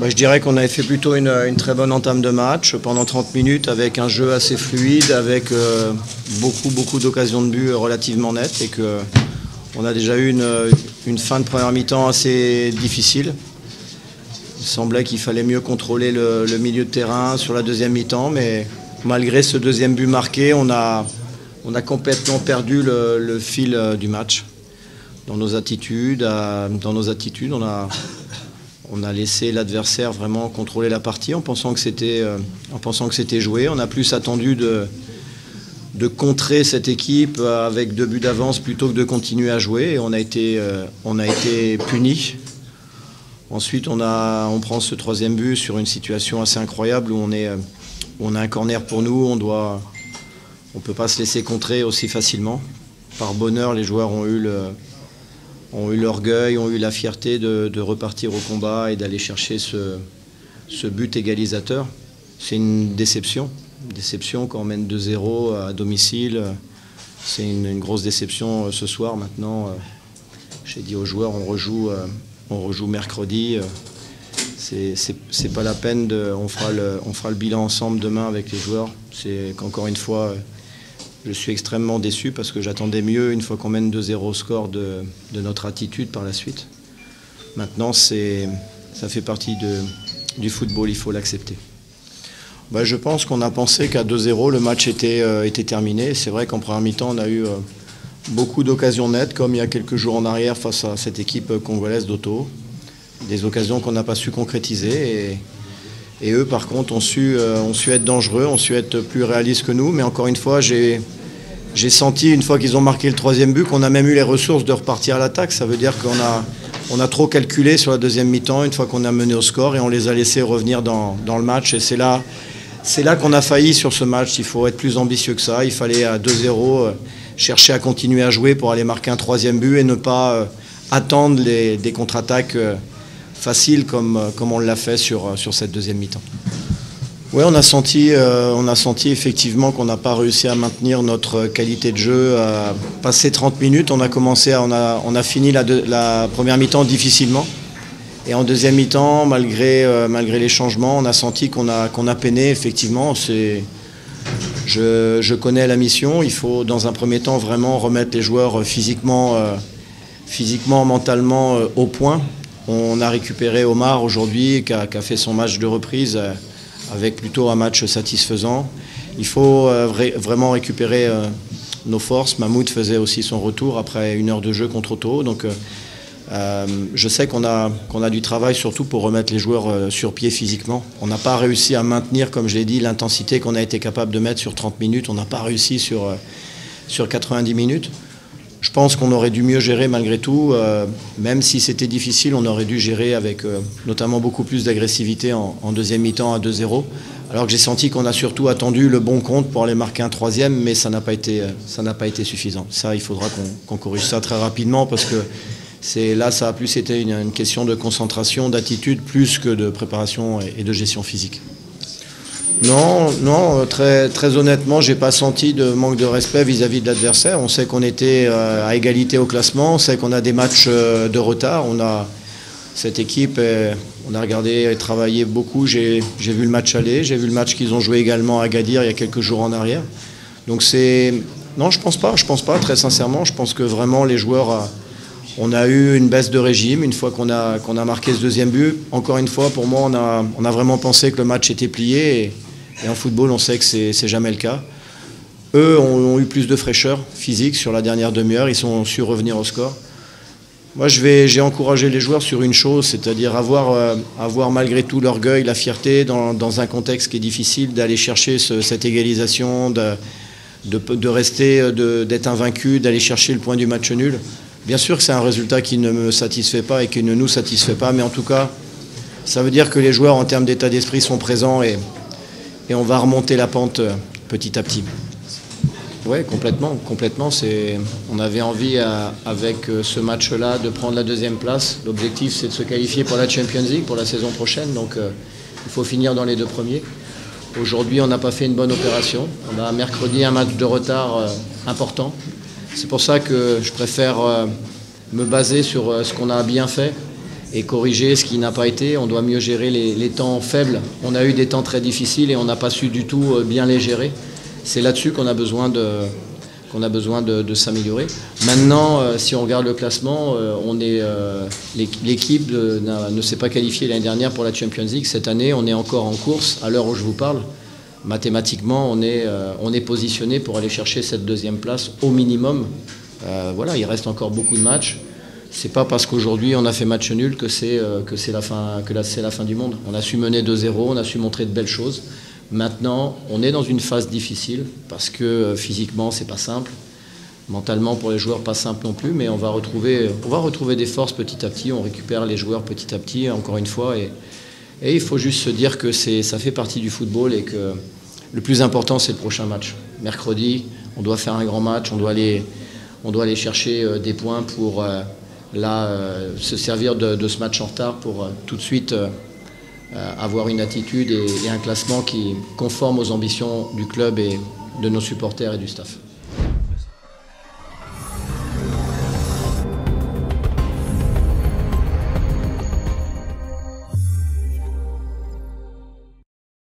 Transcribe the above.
Je dirais qu'on avait fait plutôt une très bonne entame de match pendant 30 minutes avec un jeu assez fluide, avec beaucoup d'occasions de but relativement nettes et qu'on a déjà eu une fin de première mi-temps assez difficile. Il semblait qu'il fallait mieux contrôler le milieu de terrain sur la deuxième mi-temps, mais malgré ce deuxième but marqué, on a complètement perdu le fil du match. Dans nos attitudes, on a laissé l'adversaire vraiment contrôler la partie en pensant que c'était joué. On a plus attendu de contrer cette équipe avec 2 buts d'avance plutôt que de continuer à jouer. Et on a été punis. Ensuite, on prend ce 3e but sur une situation assez incroyable où on a un corner pour nous. On ne peut pas se laisser contrer aussi facilement. Par bonheur, les joueurs ont eu l'orgueil, ont eu la fierté de repartir au combat et d'aller chercher ce but égalisateur. C'est une déception. Quand on mène 2-0 à domicile, c'est une grosse déception ce soir. Maintenant, j'ai dit aux joueurs, on rejoue mercredi. C'est pas la peine, on fera le bilan ensemble demain avec les joueurs. C'est qu'encore une fois, je suis extrêmement déçu parce que j'attendais mieux une fois qu'on mène 2-0 au score de notre attitude par la suite. Maintenant, ça fait partie du football, il faut l'accepter. Je pense qu'on a pensé qu'à 2-0, le match était terminé. C'est vrai qu'en première mi-temps, on a eu beaucoup d'occasions nettes, comme il y a quelques jours en arrière face à cette équipe congolaise d'Auto. Des occasions qu'on n'a pas su concrétiser. Et eux, par contre, ont su être dangereux, ont su être plus réalistes que nous. Mais encore une fois, j'ai senti, une fois qu'ils ont marqué le 3e but, qu'on a même eu les ressources de repartir à l'attaque. Ça veut dire qu'on a trop calculé sur la deuxième mi-temps, une fois qu'on a mené au score, et on les a laissés revenir dans le match. Et c'est là qu'on a failli sur ce match. Il faut être plus ambitieux que ça. Il fallait à 2-0 chercher à continuer à jouer pour aller marquer un 3e but et ne pas attendre des contre-attaques facile comme on l'a fait sur cette deuxième mi-temps. Oui, on a senti effectivement qu'on n'a pas réussi à maintenir notre qualité de jeu. Passé 30 minutes, on a fini la première mi-temps difficilement. Et en deuxième mi-temps, malgré les changements, on a senti qu'on a peiné effectivement. Je connais la mission. Il faut dans un premier temps vraiment remettre les joueurs physiquement, mentalement au point. On a récupéré Omar aujourd'hui, qui a fait son match de reprise avec plutôt un match satisfaisant. Il faut vraiment récupérer nos forces. Mahmoud faisait aussi son retour après 1 heure de jeu contre Auto. Donc je sais qu'on a du travail surtout pour remettre les joueurs sur pied physiquement. On n'a pas réussi à maintenir, comme je l'ai dit, l'intensité qu'on a été capable de mettre sur 30 minutes. On n'a pas réussi sur 90 minutes. Je pense qu'on aurait dû mieux gérer malgré tout, même si c'était difficile, on aurait dû gérer avec notamment beaucoup plus d'agressivité en deuxième mi-temps à 2-0. Alors que j'ai senti qu'on a surtout attendu le bon compte pour aller marquer un 3e, mais ça n'a pas été suffisant. Ça, il faudra qu'on corrige ça très rapidement parce que ça a plus été une question de concentration, d'attitude, plus que de préparation et de gestion physique. Non, très honnêtement, j'ai pas senti de manque de respect vis-à-vis de l'adversaire. On sait qu'on était à égalité au classement, on sait qu'on a des matchs de retard. Cette équipe, on a regardé et travaillé beaucoup. J'ai vu le match aller, j'ai vu le match qu'ils ont joué également à Agadir il y a quelques jours en arrière. Donc non, je pense pas, très sincèrement. Je pense que vraiment les joueurs, on a eu une baisse de régime une fois qu'on a marqué ce deuxième but. Encore une fois, pour moi, on a vraiment pensé que le match était plié. Et en football, on sait que c'est jamais le cas. Eux ont eu plus de fraîcheur physique sur la dernière demi-heure. Ils ont su revenir au score. Moi, j'ai encouragé les joueurs sur une chose, c'est-à-dire avoir malgré tout l'orgueil, la fierté dans un contexte qui est difficile, d'aller chercher cette égalisation, de rester, d'être invaincu, d'aller chercher le point du match nul. Bien sûr que c'est un résultat qui ne me satisfait pas et qui ne nous satisfait pas, mais en tout cas, ça veut dire que les joueurs, en termes d'état d'esprit, sont présents et on va remonter la pente petit à petit. Oui, complètement. On avait envie, avec ce match-là, de prendre la deuxième place. L'objectif, c'est de se qualifier pour la Champions League pour la saison prochaine. Donc, il faut finir dans les 2 premiers. Aujourd'hui, on n'a pas fait une bonne opération. On a mercredi un match de retard important. C'est pour ça que je préfère me baser sur ce qu'on a bien fait et corriger ce qui n'a pas été. On doit mieux gérer les temps faibles. On a eu des temps très difficiles et on n'a pas su du tout bien les gérer. C'est là-dessus qu'on a besoin de s'améliorer. Maintenant, si on regarde le classement, l'équipe ne s'est pas qualifiée l'année dernière pour la Champions League. Cette année, on est encore en course. À l'heure où je vous parle, mathématiquement, on est positionné pour aller chercher cette deuxième place au minimum. Voilà, il reste encore beaucoup de matchs. C'est pas parce qu'aujourd'hui on a fait match nul que c'est la fin du monde. On a su mener 2-0, on a su montrer de belles choses. Maintenant, on est dans une phase difficile parce que physiquement c'est pas simple, mentalement pour les joueurs pas simple non plus, mais on va retrouver des forces petit à petit. On récupère les joueurs petit à petit, encore une fois, et il faut juste se dire que ça fait partie du football et que le plus important c'est le prochain match. Mercredi, on doit faire un grand match, on doit aller chercher des points pour se servir de ce match en retard pour tout de suite avoir une attitude et un classement qui conforme aux ambitions du club et de nos supporters et du staff.